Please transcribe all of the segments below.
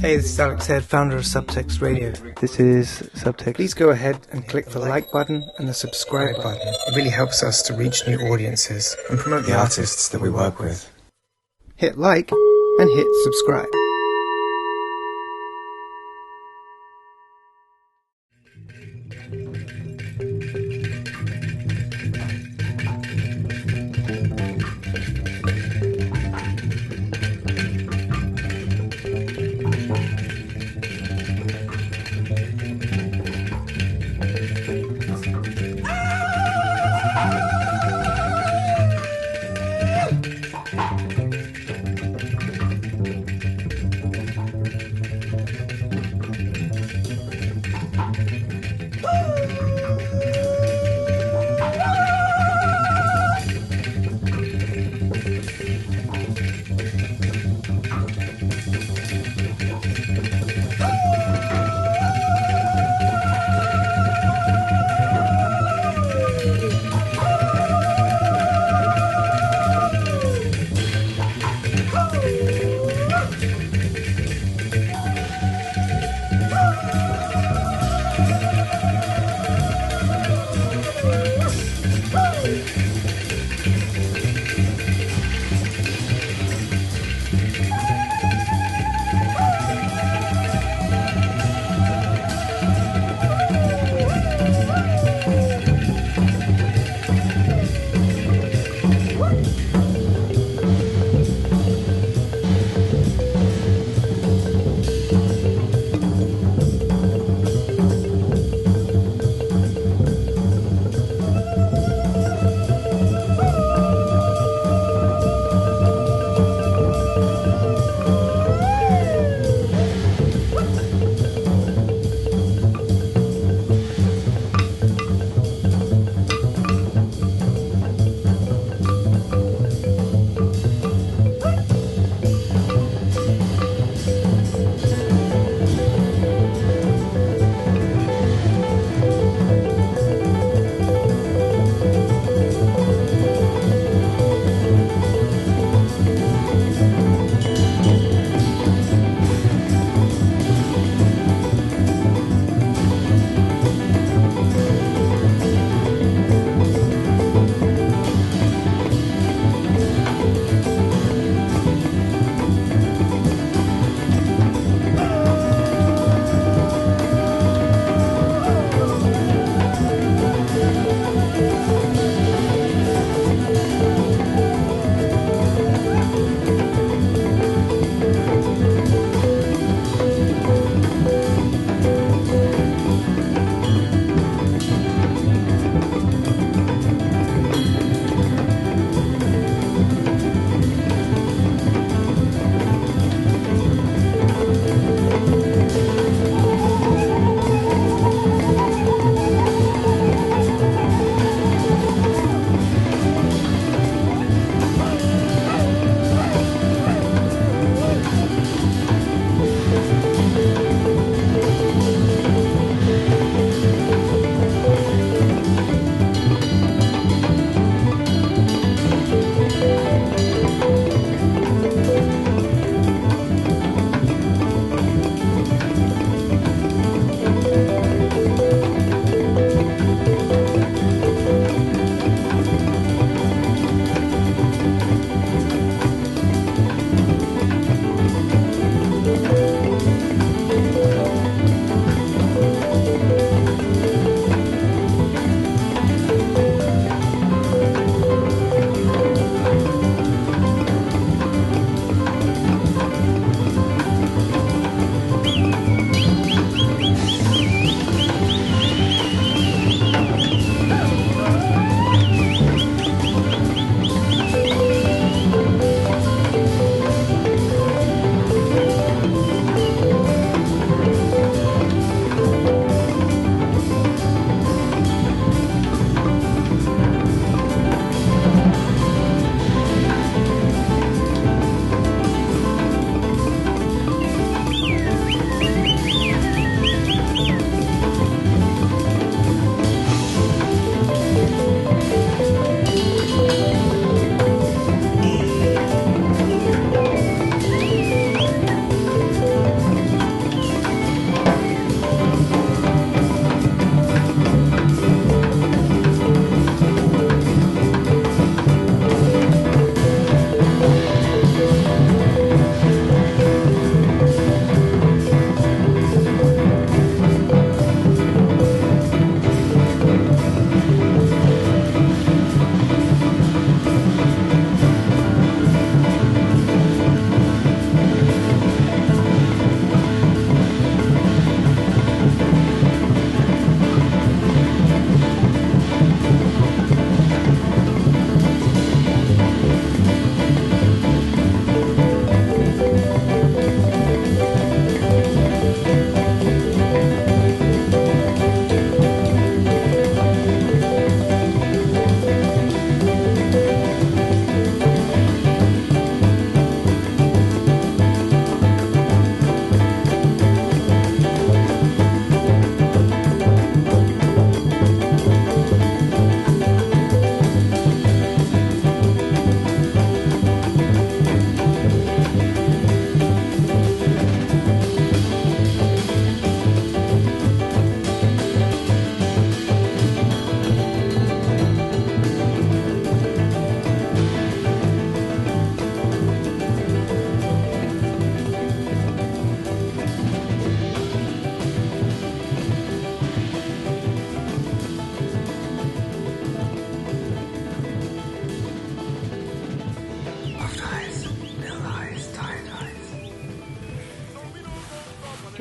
Hey, this is Alex Head, founder of Subtext Radio. This is Subtext. Please go ahead and click the like button and the subscribe button. It really helps us to reach new audiences and promote the artists that we work with. Hit like and hit subscribe.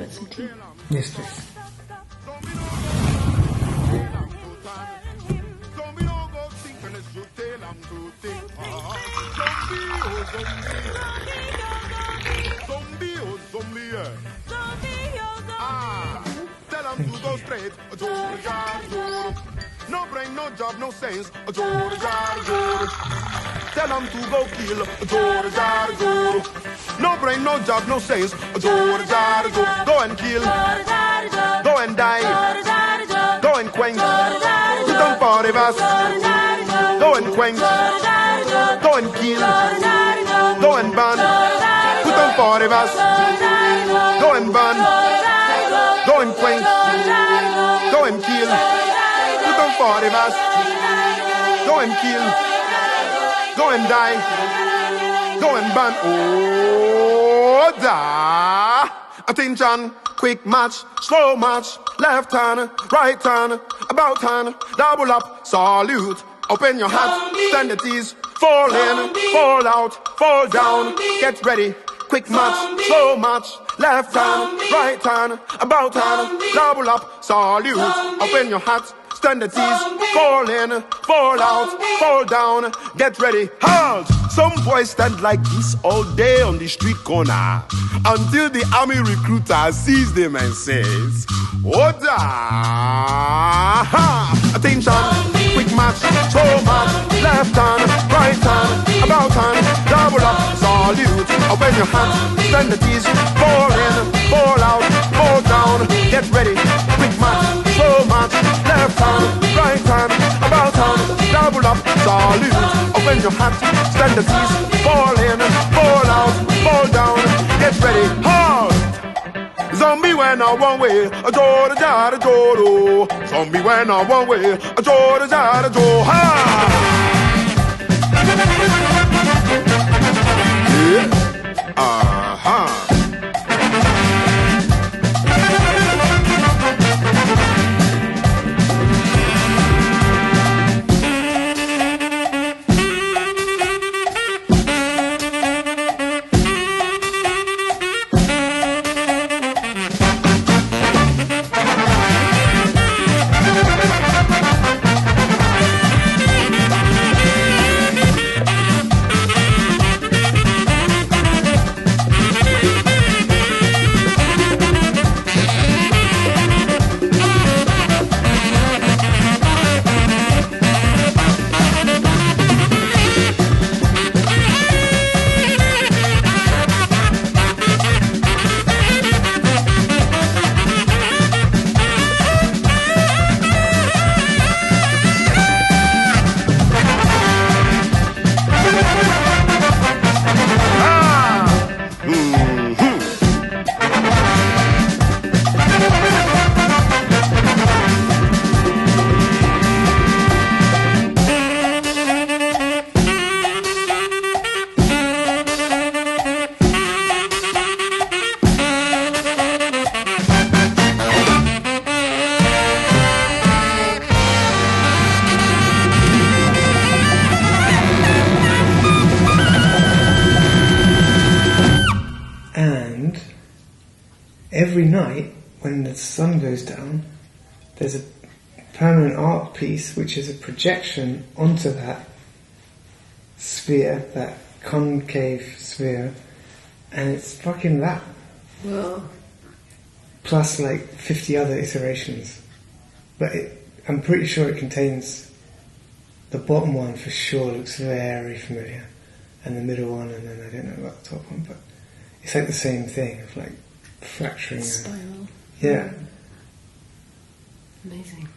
get some tea? Yes, please. Tell them to go straight. No brain, no job, no sense. Tell them to go kill. No brain, no job, no sense. Go and kill. Go and die. Go and quench. Put them for the bus. Go and quench. Go and kill. Go and burn. Put them for the bus. Go and burn. Go and quench. Go and kill. Put them for the bus. Go and kill. Go and die. Go and burn. Oh, da. Attention. Quick match. Slow match. Left turn. Right turn. About turn. Double up. Salute. Open your hat. Stand at ease. Fall in. Fall out. Fall down. Get ready. Quick match. Slow match. Left turn. Right turn. About turn. Double up. Salute. Open your hat. Stand at ease, fall in, fall out, fall down, get ready, halt! Some boys stand like this all day on the street corner until the army recruiter sees them and says, Order! Attention, quick match, slow match, left turn, right turn, about turn, double up, salute, open your hat, stand at ease, fall in, fall out, fall down, get ready, quick match, slow match, left turn, right turn, about turn, double up, salute, open your hat, stand at ease, fall in, fall out, fall down, get ready, halt! Zombie went on one way, a Jordan, Jada, Joro. Zombie went on one way, a Jordan, Jada, Joro. Ha! Yeah. Uh-huh. Every night, when the sun goes down, there's a permanent art piece which is a projection onto that sphere, that concave sphere, and it's fucking that. Wow. Plus like 50 other iterations. But I'm pretty sure it contains, the bottom one for sure looks very familiar, and the middle one, and then I don't know about the top one, but it's like the same thing of like fracturing. Spiral. Yeah. Amazing.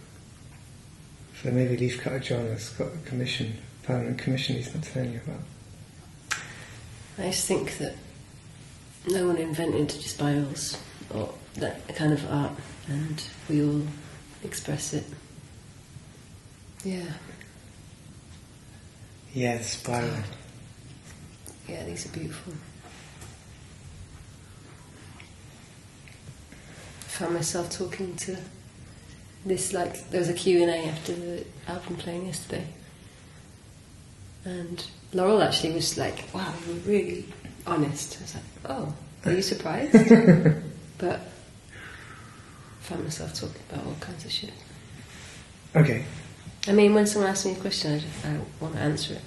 So maybe Leafcutter John has got a commission, permanent commission he's not telling you about. I just think that no one invented spirals or that kind of art, and we all express it. Yeah. Yeah, the spiral. Yeah, these are beautiful. I found myself talking to this, like, there was a Q&A after the album playing yesterday, and Laurel actually was like, wow, you were really honest. I was like, oh, are you surprised? But find myself talking about all kinds of shit. Okay. I mean, when someone asks me a question, I want to answer it.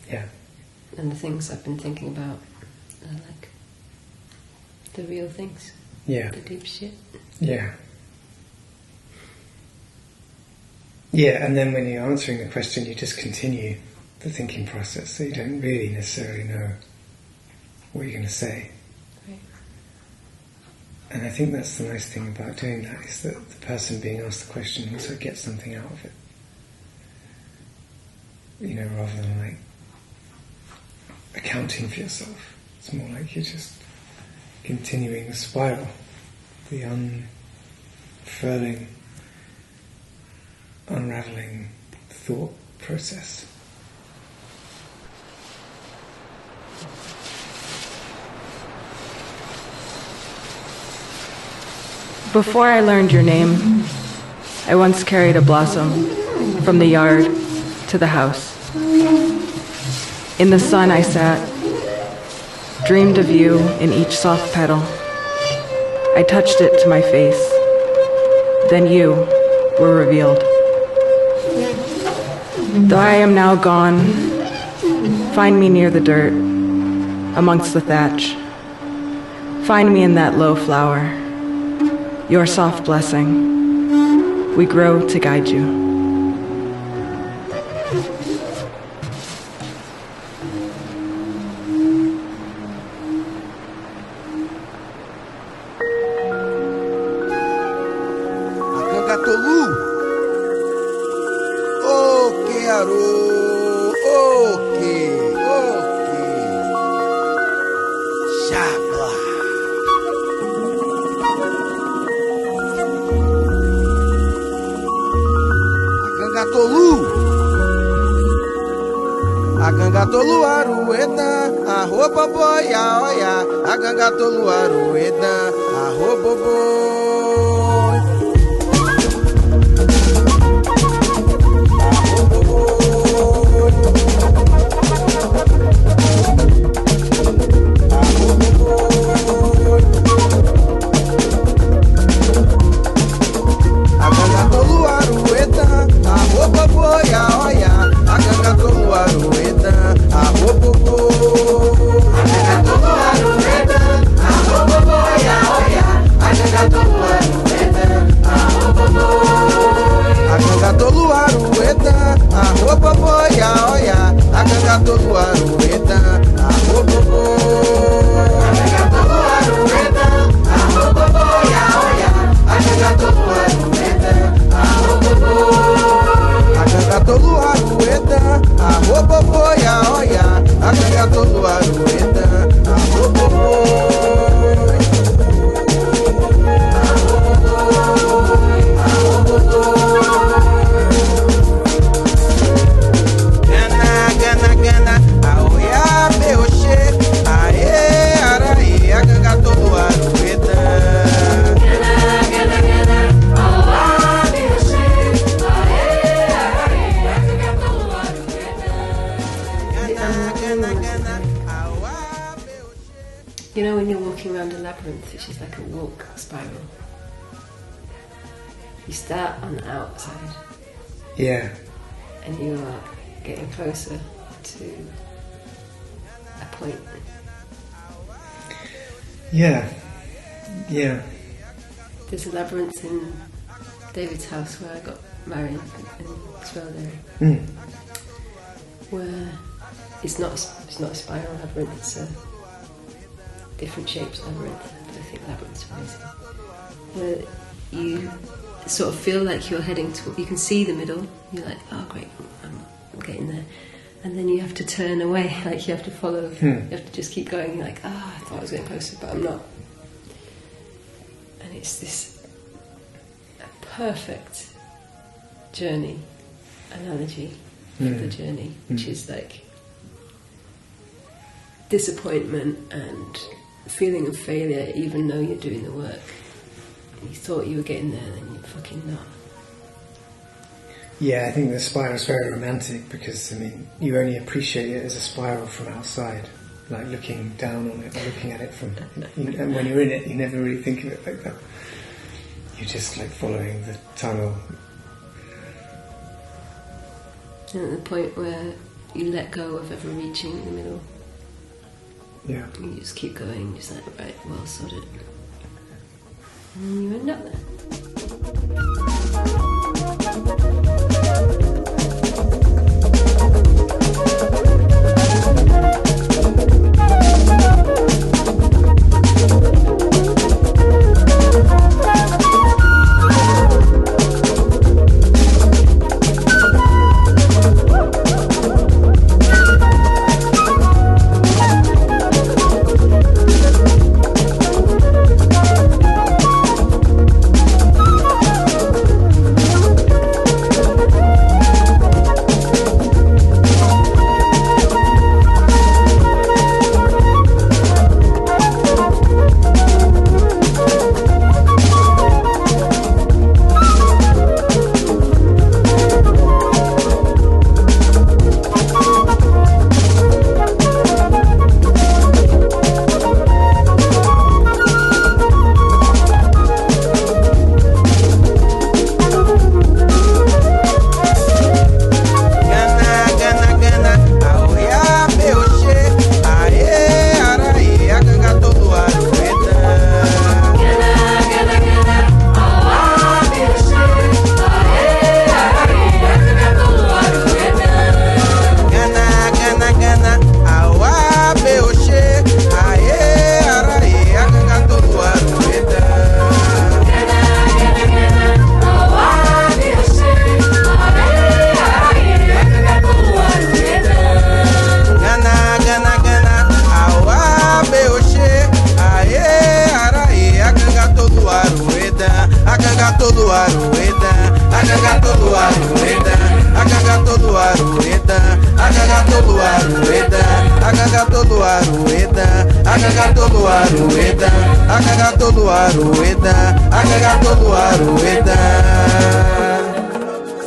Yeah. And the things I've been thinking about are like the real things. Yeah. The deep shit. Yeah. Yeah, and then when you're answering the question, you just continue the thinking process, so you don't really necessarily know what you're going to say. Right. And I think that's the nice thing about doing that, is that the person being asked the question also gets something out of it. You know, rather than like accounting for yourself. It's more like you're just continuing the spiral, the unfurling, unraveling thought process. Before I learned your name, I once carried a blossom from the yard to the house. In the sun I sat, dreamed of you in each soft petal. I touched it to my face. Then you were revealed. Though I am now gone, find me near the dirt, amongst the thatch. Find me in that low flower, your soft blessing. We grow to guide you. Agangatolú, ok, Aro, ok, Xabla. Agangatolú arueda, arroba boia, oia. Agangatolú arueda, arroba boi. Agangatolú arueda, arroba boia, oia. Agangatolú arueda, arroba boi. Agangatolú arueda, arroba boia, oia. Agangatolú arueda, arroba boi. Agangatolú arueda, arroba boia, oia. Agangatolú arueda, arroba boi. Agangatolú arueda, arroba boia, oia. Agangatolú arueda, arroba boi. Agangatolú arueda, arroba boia, oia. Agangatolú arueda, arroba boi. Gana, aoia, beoche, ae, arae, agangatolú arueda. Gana, aoia, beoche, ae, arae, agangatolú arueda. Gana, aoia, beoche. You know when you're walking around a labyrinth, which is like a walk spiral? You start on the outside Yeah. and you are getting closer to a point. Yeah. Yeah. There's a labyrinth in David's house where I got married in Swelldale, where it's not a spiral labyrinth, it's a different shapes labyrinth, but I think labyrinth's amazing. Where you sort of feel like you're heading to, you can see the middle, you're like, oh great, I'm getting there. And then you have to turn away, like you have to follow, you have to just keep going, you're like, I thought I was getting closer, but I'm not. And it's this perfect journey, analogy for the journey, which is like disappointment and feeling of failure even though you're doing the work. You thought you were getting there, then you're fucking not. Yeah, I think the spiral is very romantic because, I mean, you only appreciate it as a spiral from outside, like looking down on it or looking at it from... and when you're in it, you never really think of it like that. you're just like following the tunnel. And at the point where you let go of ever reaching the middle, Yeah. you just keep going, just like, right, well sorted. And then you end up there.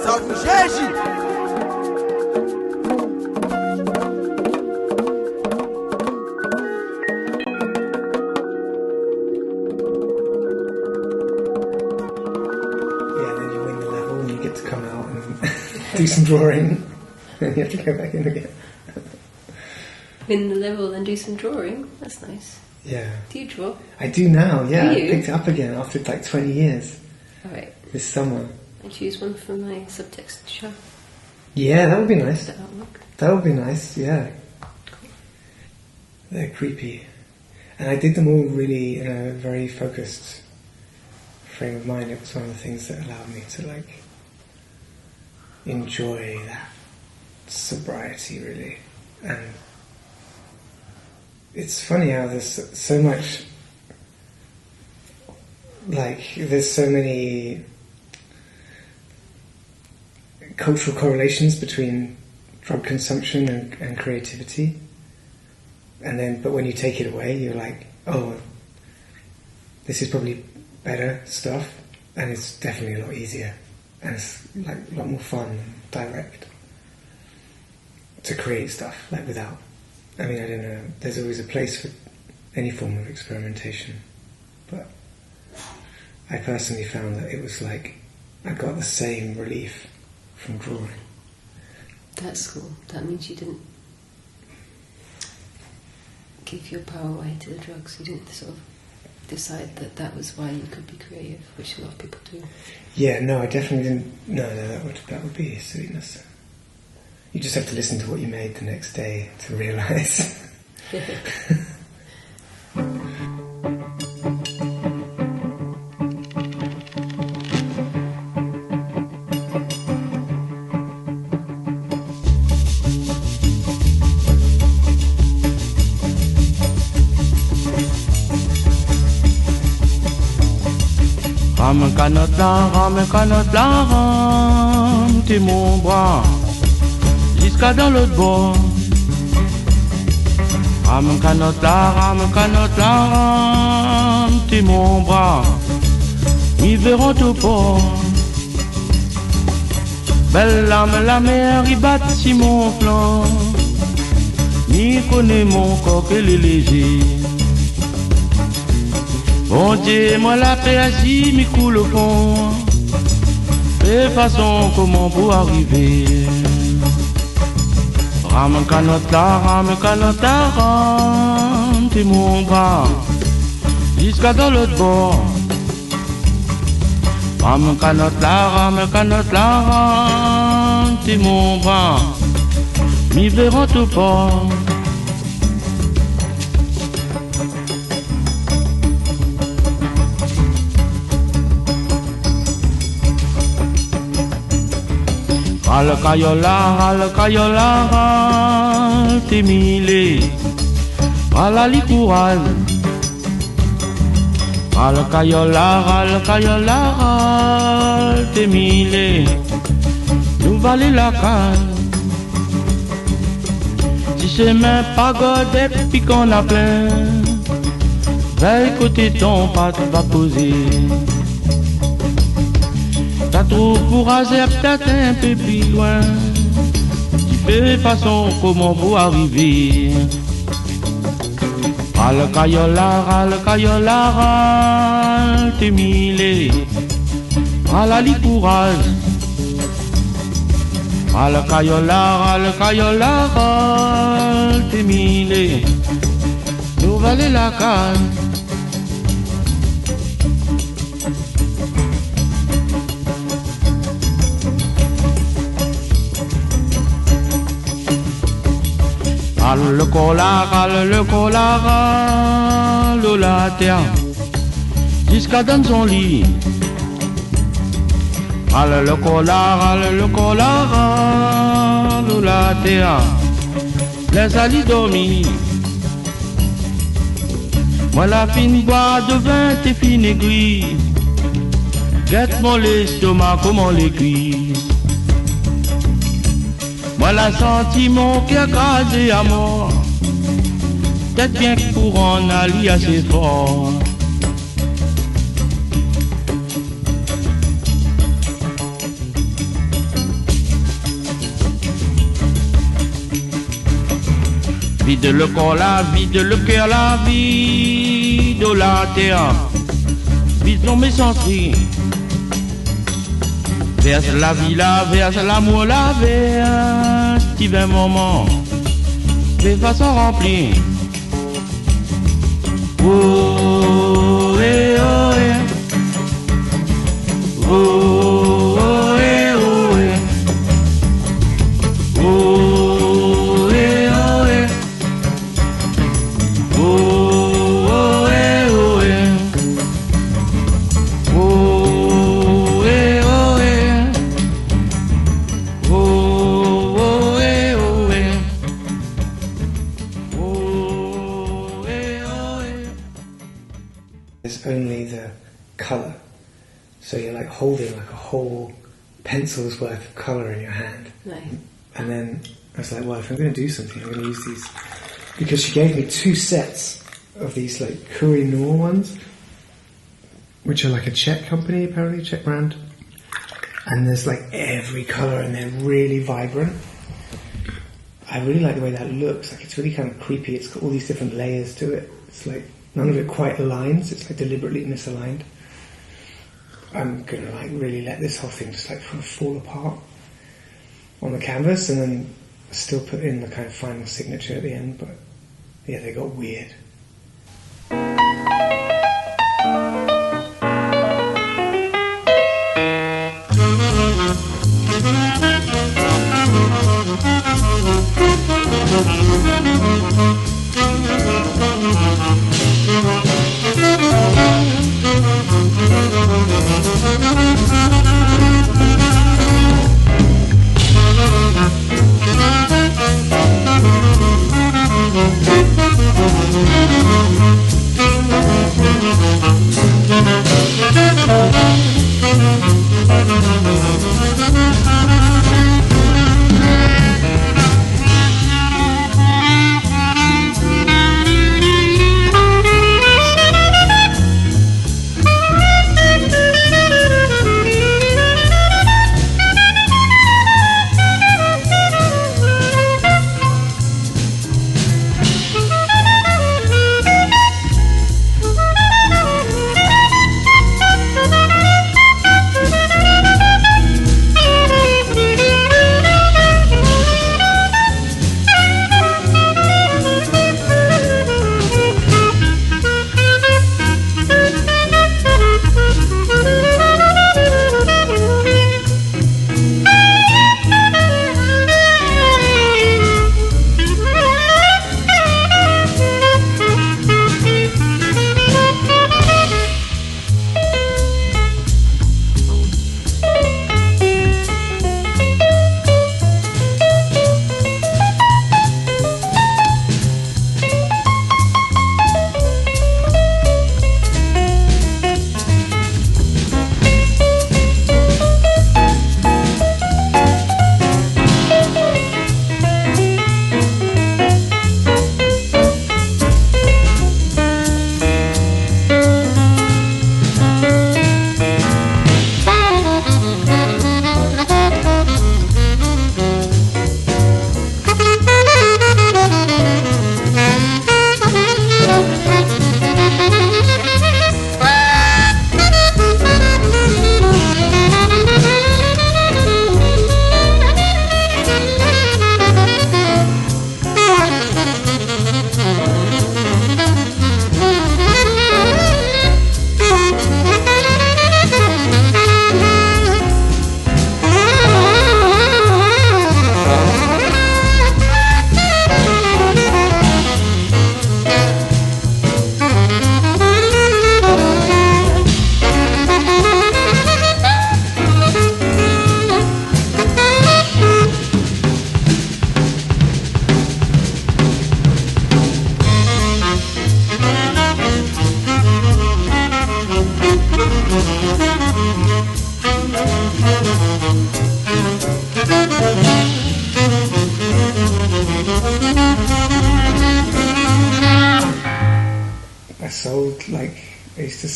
Salve Jorge! Yeah, then you win the level and you get to come out and do some drawing. And you have to go back in again. Win the level and do some drawing. That's nice. Yeah. Do you draw? I do now, yeah. Do I you? picked it up again after like 20 years Alright. this summer. I choose one for my subtext show. Yeah, that would be nice. The outlook. That would be nice, yeah. They're creepy. And I did them all really in a very focused frame of mind. It was one of the things that allowed me to like enjoy that sobriety really. And it's funny how there's so much, like there's so many cultural correlations between drug consumption and creativity, and then but when you take it away you're like, oh, this is probably better stuff, and it's definitely a lot easier, and it's like a lot more fun and direct to create stuff like without, I mean, I don't know, there's always a place for any form of experimentation, but I personally found that it was like I got the same relief from drawing. That's cool. That means you didn't give your power away to the drugs. You didn't sort of decide that that was why you could be creative, which a lot of people do. Yeah, no, I definitely didn't. No, that would be silliness. You just have to listen to what you made the next day to realise. Rame canotte la rame, t'es mon bras, jusqu'à dans l'autre bord. Rame canotte la rame, t'es mon bras, ils verront au port. Belle lame, la mer, il bat si mon flanc, ni connaît mon corps qu'elle est léger. Bon Dieu, moi la paix assis, m'y coule au fond. De façon, comment pour arriver? Rame canotte là, t'es mon bras. Jusqu'à dans l'autre bord. Rame canotte là, t'es mon bras. M'y verront tout pas. Al cayola, t'es milé. À la licourale. Al cayola, t'es milé. Nous valait la canne. Si c'est même pagode et puis qu'on a plein, veille côté ton pas va poser. T'as trop courageux, peut-être un peu plus loin. Tu fais façon comment vous arriver. Al cayola, t'es milé. À la licourage. Al cayola, t'es milé. Nous valait la canne. Le collara, la terre, jusqu'à dans son lit. Le collara, la terre, les alis dormir. Moi la fine boire de vin, t'es fine aiguille. Guette mon l'estomac, comment l'aiguille. Moi la senti mon cœur crasé à mort. Peut-être bien que pour en aller assez fort. Vide le corps là, vide le cœur là, vide la terre. Vide ton messagerie. Verse la vie là, verse l'amour là, verse divin moment, de façon remplie. Oh, eh, oh, eh. Oh, eh, oh, eh. Oh, eh, oh, eh. Oh, eh, oh, eh. Oh, eh, oh, eh. It's only the colour. So you're like holding like a whole pencil's worth of colour in your hand. Right. And then I was like, well, if I'm going to do something, I'm going to use these. Because she gave me 2 sets of these like Kuri Noor ones, which are like a Czech company, apparently, Czech brand. And there's like every colour and they're really vibrant. I really like the way that looks. Like it's really kind of creepy. It's got all these different layers to it. It's like none of it quite aligns. It's like deliberately misaligned. I'm gonna like really let this whole thing just like kind of fall apart on the canvas, and then still put in the kind of final signature at the end. But yeah, they got weird.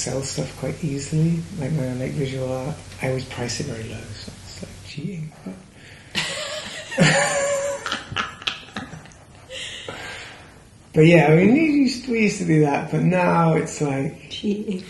sell stuff quite easily. Like when I make visual art, I always price it very low, so it's like cheating. But yeah, I mean, we used to do that, but now it's like cheating.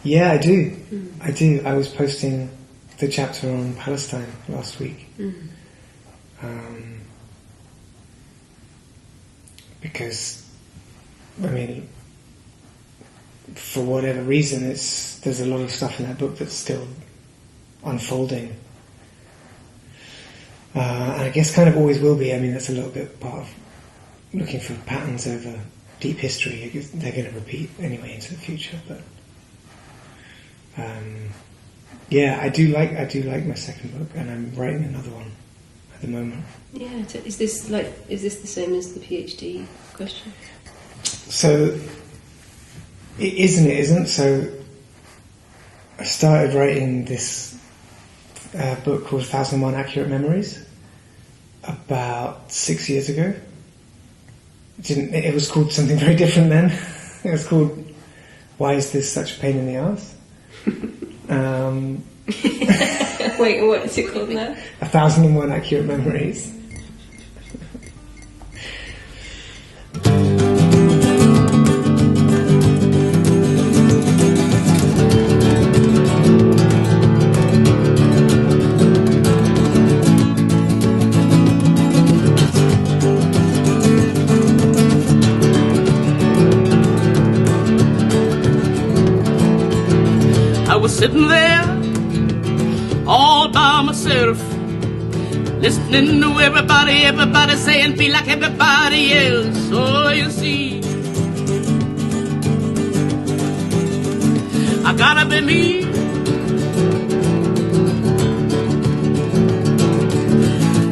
Yeah, I do. I do. I was posting the chapter on Palestine last week. Because, I mean, for whatever reason, there's a lot of stuff in that book that's still unfolding. And I guess kind of always will be. I mean, that's a little bit part of looking for patterns over deep history. They're going to repeat anyway into the future, but yeah, I do like my second book, and I'm writing another one at the moment. Yeah, is this the same as the PhD question? So it isn't. So I started writing this book called 1001 Accurate Memories about 6 years ago. It was called something very different then. It was called Why Is This Such a Pain in the Ass? Wait, what is it called now? 1001 Accurate Memories. Sitting there all by myself, listening to everybody saying be like everybody else. Oh, you see, I gotta be me.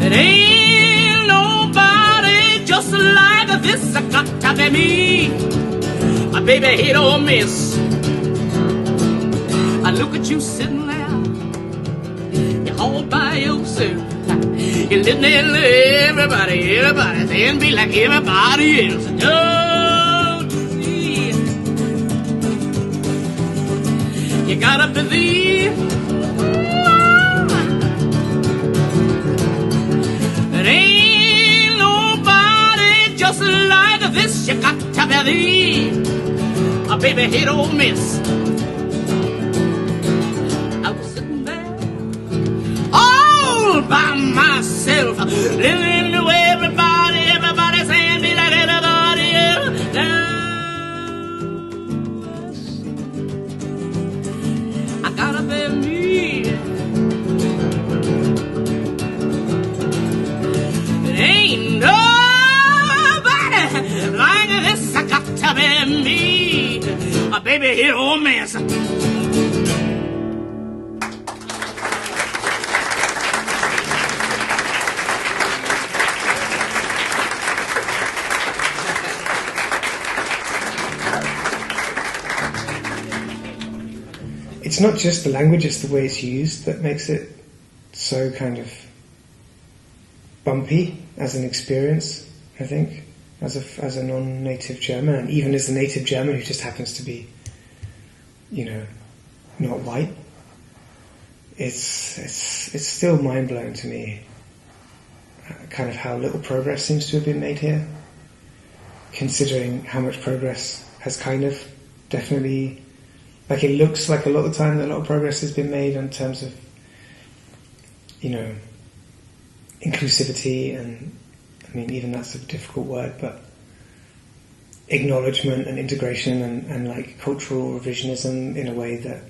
It ain't nobody just like this. I gotta be me. My baby hit or miss. I look at you sitting there, you're all by yourself. You're listening to everybody saying be like everybody else. Don't you see? You gotta believe. There ain't nobody just like this. You got to believe. A baby hit or miss. By myself, listening to everybody saying me like everybody else. I gotta be me. It ain't nobody like this. I got to be me. A baby hit or miss. It's not just the language, it's the way it's used that makes it so kind of bumpy as an experience, I think, as a non-native German, and even as a native German who just happens to be, not white. It's still mind-blowing to me, kind of how little progress seems to have been made here, considering how much progress has kind of definitely... Like, it looks like a lot of the time that a lot of progress has been made in terms of, inclusivity, and, I mean, even that's a difficult word, but acknowledgement and integration and like, cultural revisionism in a way that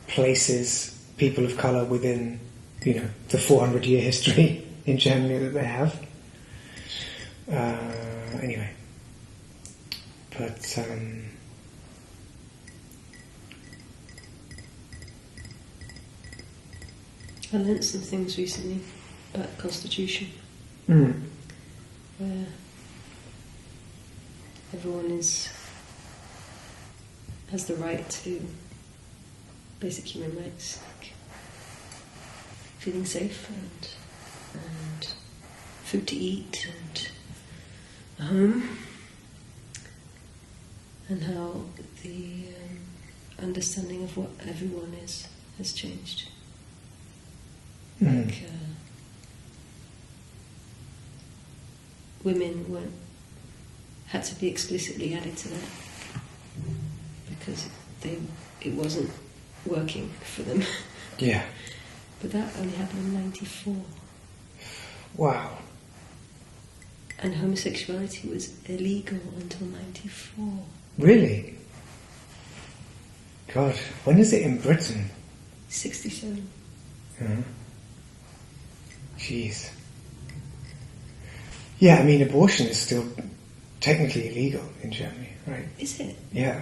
places people of colour within, the 400-year history in Germany that they have. Anyway. But, I learnt some things recently about the Constitution, where everyone has the right to basic human rights, like feeling safe and food to eat and a home, and how the understanding of what everyone is has changed. Like women had to be explicitly added to that because it wasn't working for them. Yeah. But that only happened in 94. Wow. And homosexuality was illegal until 94. Really? God, when is it in Britain? 67. Jeez. Yeah, I mean, abortion is still technically illegal in Germany, right? Is it? Yeah.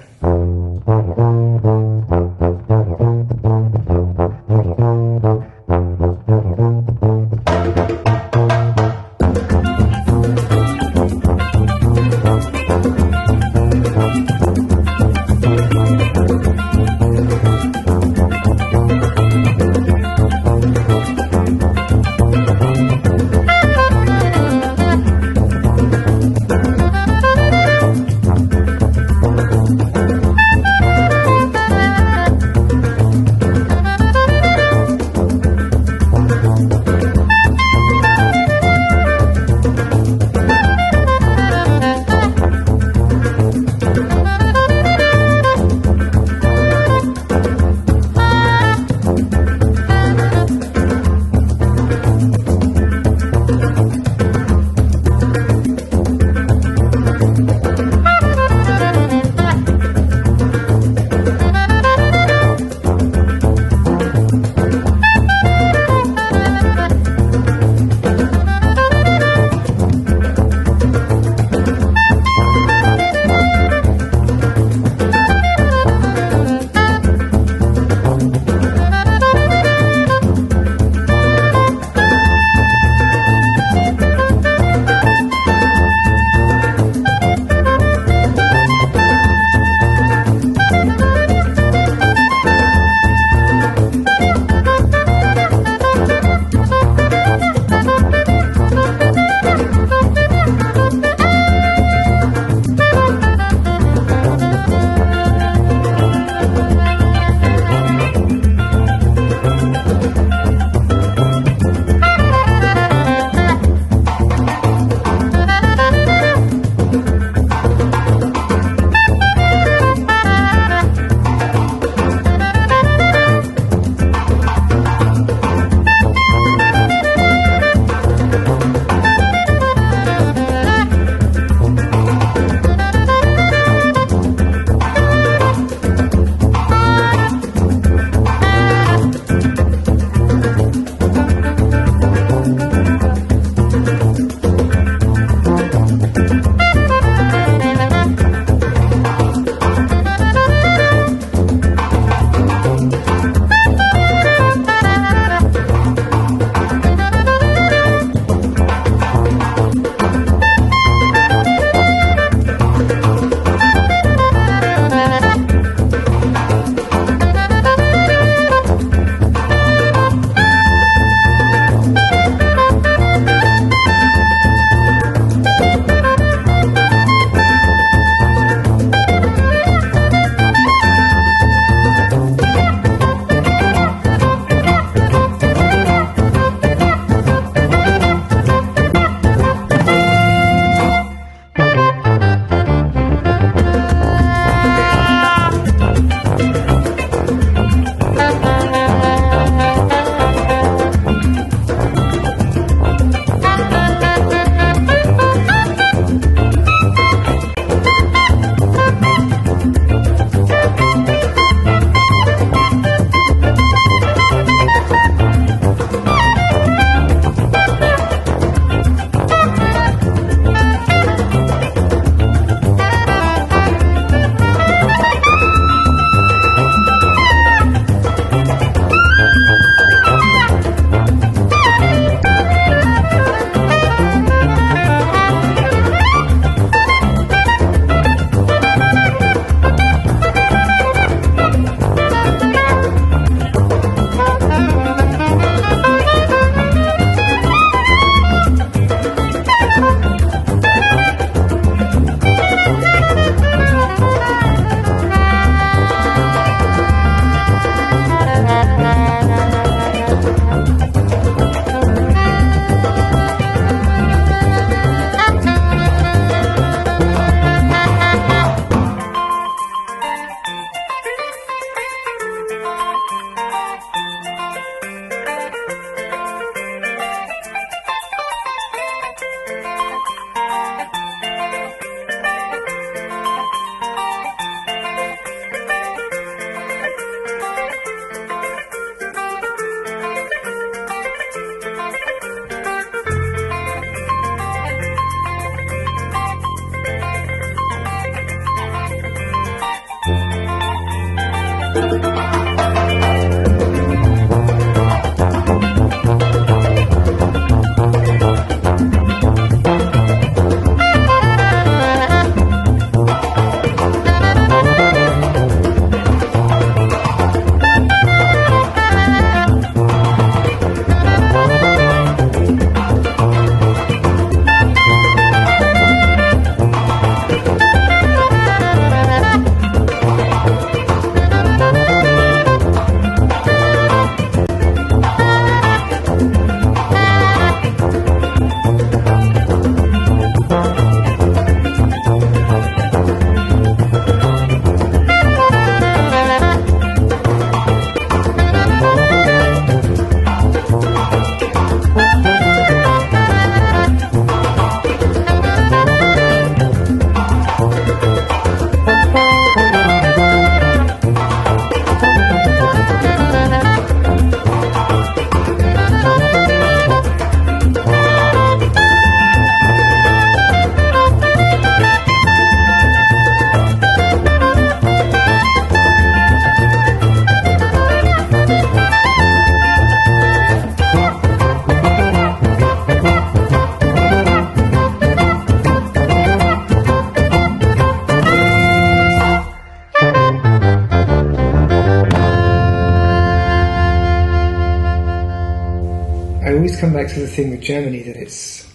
liked the thing with Germany that it's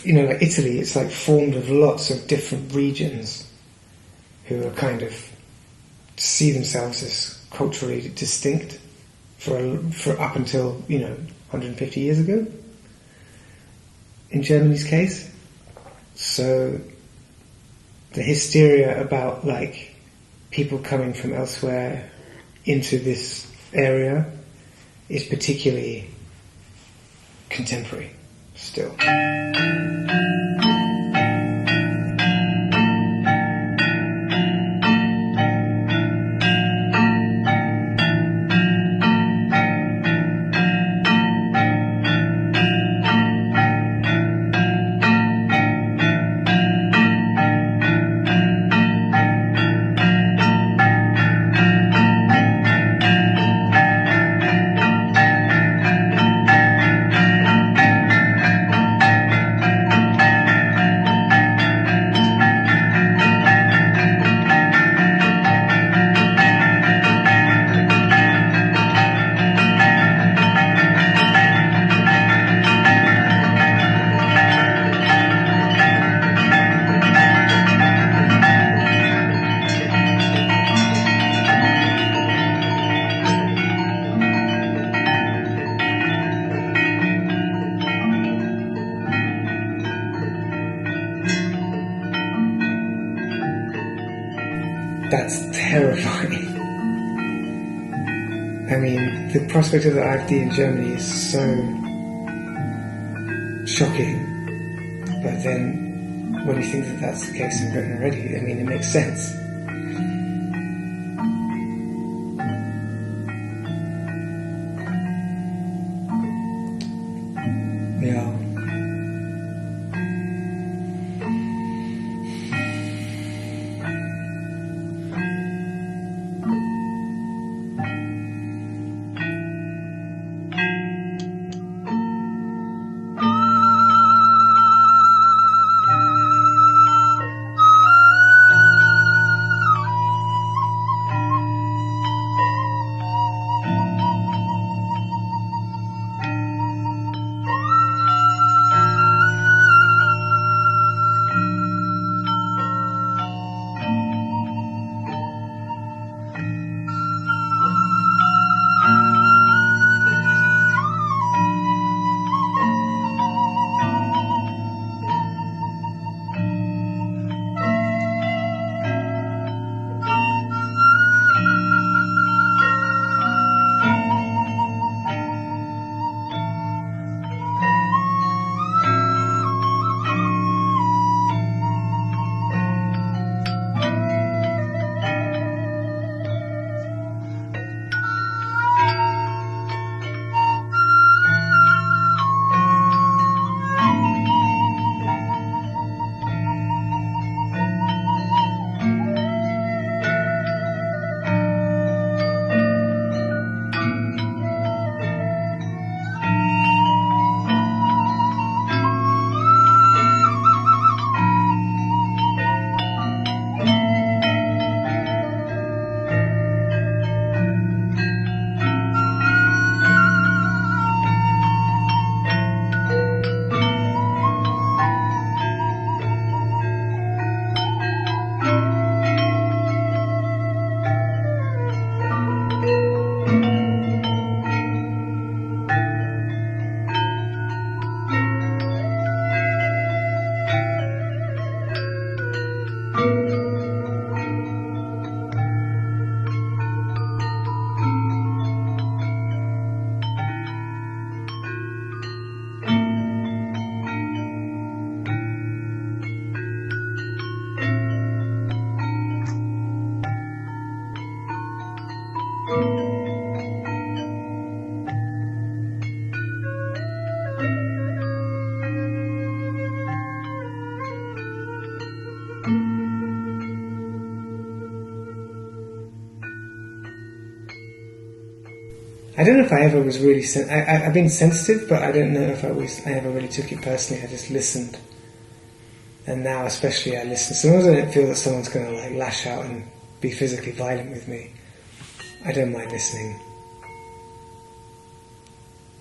like Italy. It's like formed of lots of different regions who are kind of see themselves as culturally distinct for up until 150 years ago. In Germany's case, so the hysteria about like people coming from elsewhere into this area is particularly contemporary still. That's terrifying. I mean, the prospect of the AfD in Germany is so shocking. But then, when you think that that's the case in Britain already, I mean, it makes sense. Yeah. I don't know if I ever was really... I've been sensitive, but I don't know if I ever really took it personally. I just listened. And now especially I listen. As long as I don't feel that someone's going to like lash out and be physically violent with me, I don't mind listening.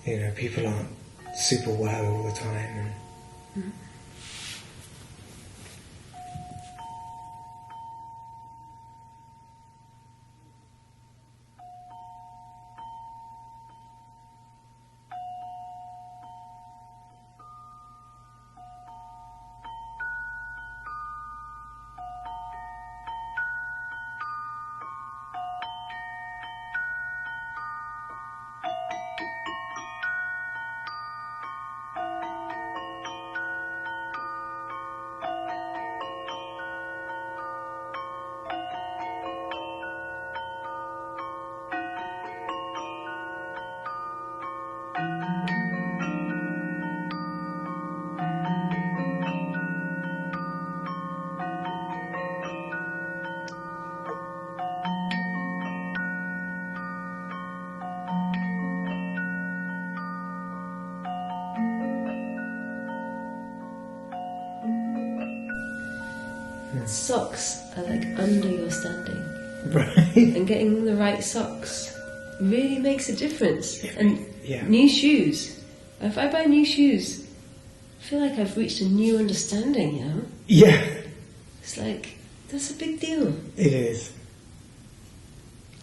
You know, people aren't super well all the time. And socks are like under your standing. right. And getting the right socks really makes a difference. And Yeah. new shoes. If I buy new shoes, I feel like I've reached a new understanding, you know? Yeah, It's like, that's a big deal. it is.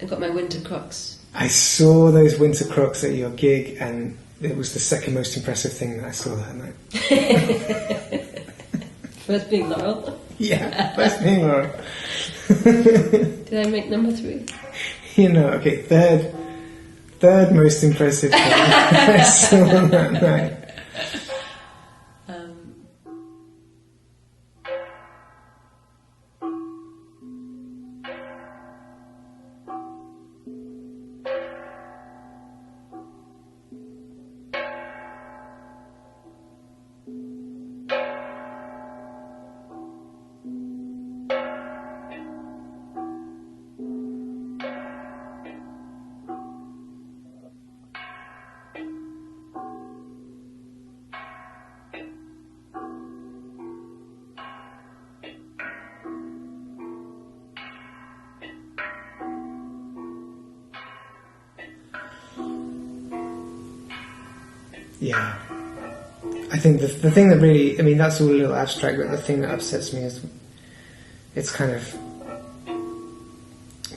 I got my winter Crocs. I saw those winter Crocs at your gig, and it was the second most impressive thing that I saw that night. First being Laurel. Yeah, first thing, Laura. Did I make number 3? You know, okay, third most impressive thing I saw that night. Yeah. I think the thing that really, I mean, that's all a little abstract, but the thing that upsets me is it's kind of,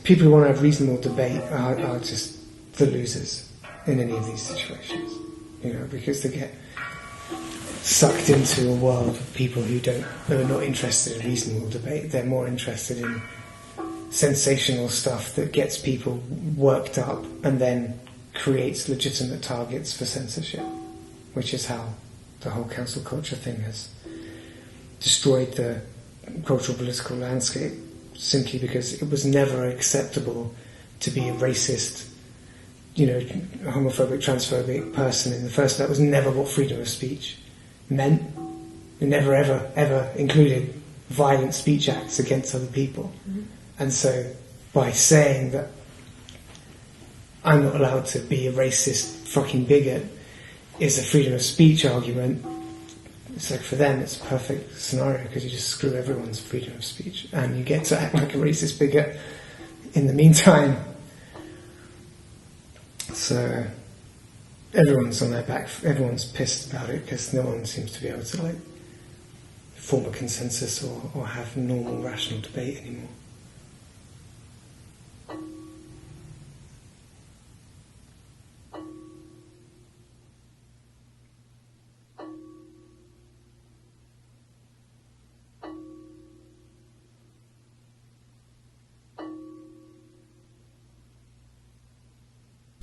people who want to have reasonable debate are just the losers in any of these situations, you know, because they get sucked into a world of people who are not interested in reasonable debate. They're more interested in sensational stuff that gets people worked up and then creates legitimate targets for censorship, which is how the whole cancel culture thing has destroyed the cultural political landscape, simply because it was never acceptable to be a racist, you know, homophobic, transphobic person in the first. That was never what freedom of speech meant. It never ever included violent speech acts against other people. Mm-hmm. And so by saying that I'm not allowed to be a racist fucking bigot is a freedom of speech argument, it's like, for them it's a perfect scenario, because you just screw everyone's freedom of speech and you get to act like a racist bigot in the meantime. So everyone's on their back, everyone's pissed about it, because no one seems to be able to like form a consensus or have normal rational debate anymore.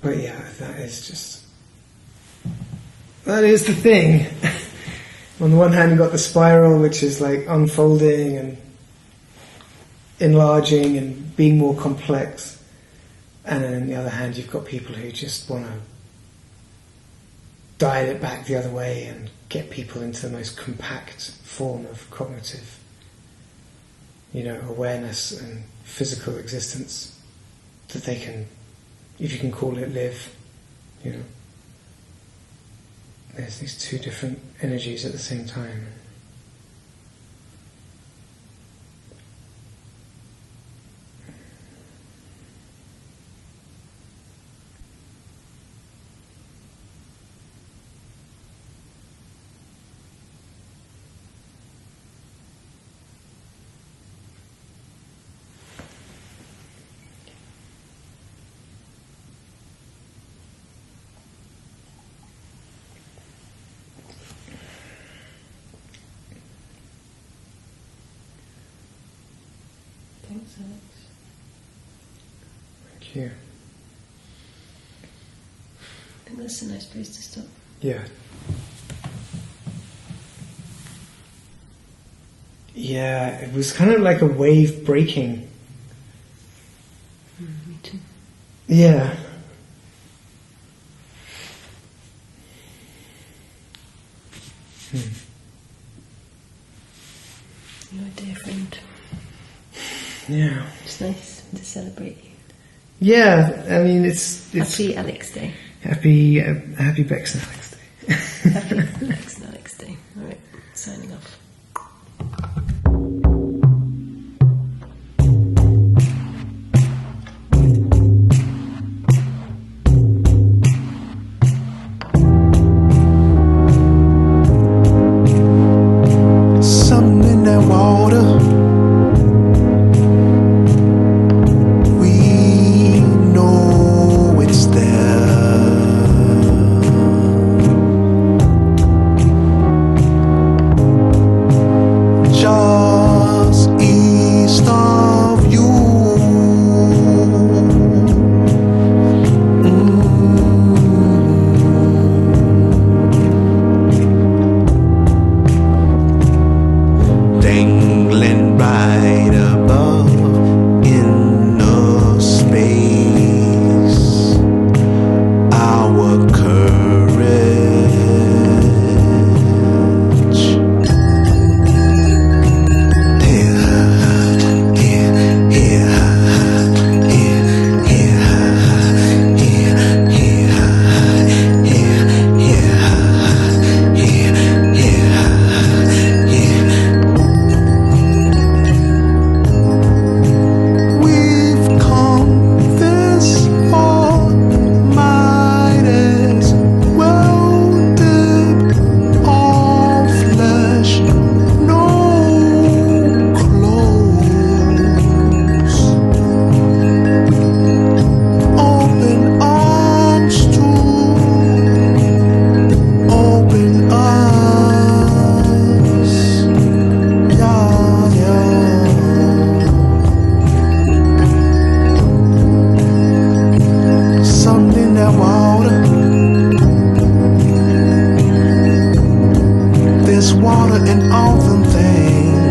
But yeah, that is the thing. On the one hand, you've got the spiral, which is like unfolding and enlarging and being more complex. And then on the other hand, you've got people who just want to dial it back the other way and get people into the most compact form of cognitive, you know, awareness and physical existence that they can, if you can call it, live, you know. There's these two different energies at the same time. you. I think that's a nice place to stop. Yeah. Yeah, it was kind of like a wave breaking. Me too. Yeah. You're a dear friend. Yeah. It's nice to celebrate you. Yeah, I mean, it's Happy Alex Day. happy Bex and Alex Day. Happy Bex and Alex Day. Alright, signing off. Something in that water. We know it's there. Just east of you. Dangling right above inner space, our courage. We've come this far, might as well dip our flesh, no clothes. Open arms to open us. Yeah, yeah. Something in that water. There's water in all them things.